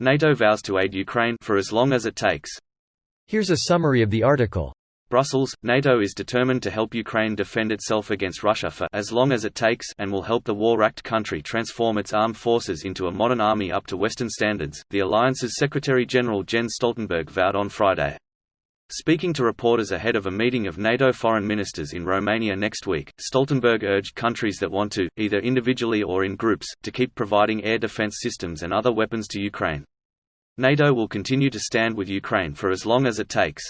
NATO vows to aid Ukraine for as long as it takes. Here's a summary of the article. Brussels, NATO is determined to help Ukraine defend itself against Russia for as long as it takes, and will help the war-wracked country transform its armed forces into a modern army up to Western standards, the alliance's Secretary-General Jens Stoltenberg vowed on Friday. Speaking to reporters ahead of a meeting of NATO foreign ministers in Romania next week, Stoltenberg urged countries that want to, either individually or in groups, to keep providing air defense systems and other weapons to Ukraine. NATO will continue to stand with Ukraine for as long as it takes.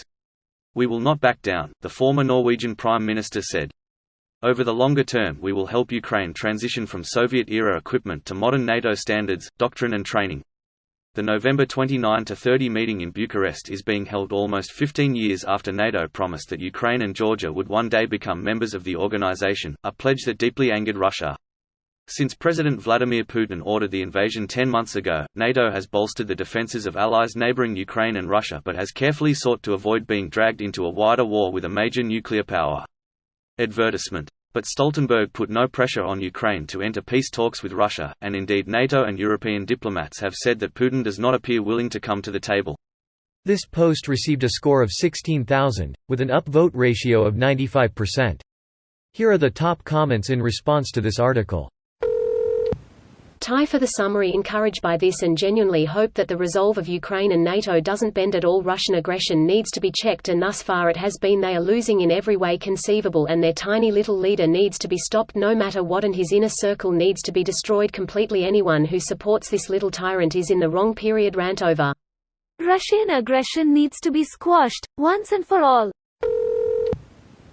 We will not back down, the former Norwegian Prime Minister said. Over the longer term we will help Ukraine transition from Soviet-era equipment to modern NATO standards, doctrine and training. The November 29–30 meeting in Bucharest is being held almost 15 years after NATO promised that Ukraine and Georgia would one day become members of the organization, a pledge that deeply angered Russia. Since President Vladimir Putin ordered the invasion 10 months ago, NATO has bolstered the defenses of allies neighboring Ukraine and Russia but has carefully sought to avoid being dragged into a wider war with a major nuclear power. Advertisement. But Stoltenberg put no pressure on Ukraine to enter peace talks with Russia, and indeed NATO and European diplomats have said that Putin does not appear willing to come to the table. This post received a score of 16,000, with an upvote ratio of 95%. Here are the top comments in response to this article. Tie for the summary. Encouraged by this and genuinely hope that the resolve of Ukraine and NATO doesn't bend at all. Russian aggression needs to be checked, and thus far it has been. They are losing in every way conceivable, and their tiny little leader needs to be stopped no matter what, and his inner circle needs to be destroyed completely. Anyone who supports this little tyrant is in the wrong. Period. Rant over. Russian aggression needs to be squashed, once and for all.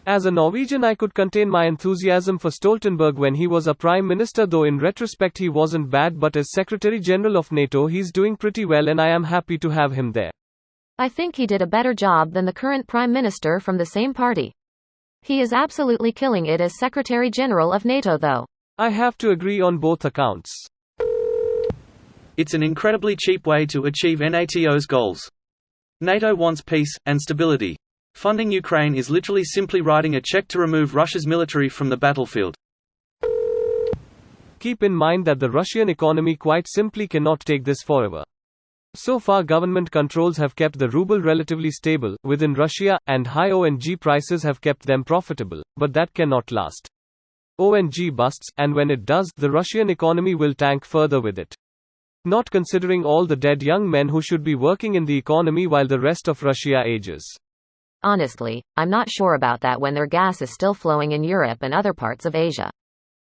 As a Norwegian, I could contain my enthusiasm for Stoltenberg when he was a prime minister, though in retrospect he wasn't bad, but as Secretary General of NATO he's doing pretty well and I am happy to have him there. I think he did a better job than the current prime minister from the same party. He is absolutely killing it as Secretary General of NATO though. I have to agree on both accounts. It's an incredibly cheap way to achieve NATO's goals. NATO wants peace and stability. Funding Ukraine is literally simply writing a check to remove Russia's military from the battlefield. Keep in mind that the Russian economy quite simply cannot take this forever. So far government controls have kept the ruble relatively stable within Russia, and high ONG prices have kept them profitable, but that cannot last. ONG busts, and when it does, the Russian economy will tank further with it. Not considering all the dead young men who should be working in the economy while the rest of Russia ages. Honestly, I'm not sure about that when their gas is still flowing in Europe and other parts of Asia.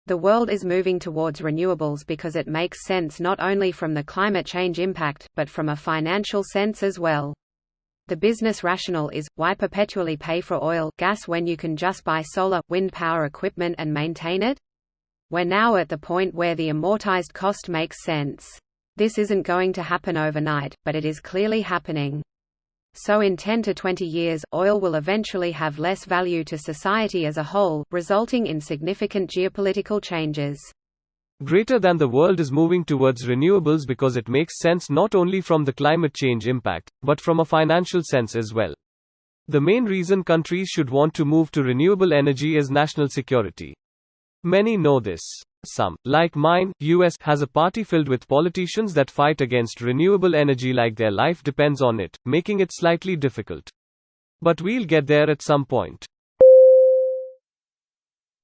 The world is moving towards renewables because it makes sense not only from the climate change impact, but from a financial sense as well. The business rationale is, why perpetually pay for oil, gas when you can just buy solar, wind power equipment and maintain it? We're now at the point where the amortized cost makes sense. This isn't going to happen overnight, but it is clearly happening. So in 10 to 20 years, oil will eventually have less value to society as a whole, resulting in significant geopolitical changes. Greater than the world is moving towards renewables because it makes sense not only from the climate change impact, but from a financial sense as well. The main reason countries should want to move to renewable energy is national security. Many know this. Some, like mine, US, has a party filled with politicians that fight against renewable energy like their life depends on it, making it slightly difficult. But we'll get there at some point.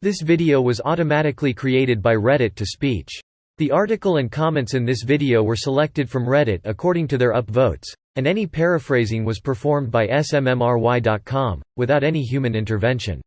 This video was automatically created by Reddit to speech. The article and comments in this video were selected from Reddit according to their upvotes, and any paraphrasing was performed by smmry.com, without any human intervention.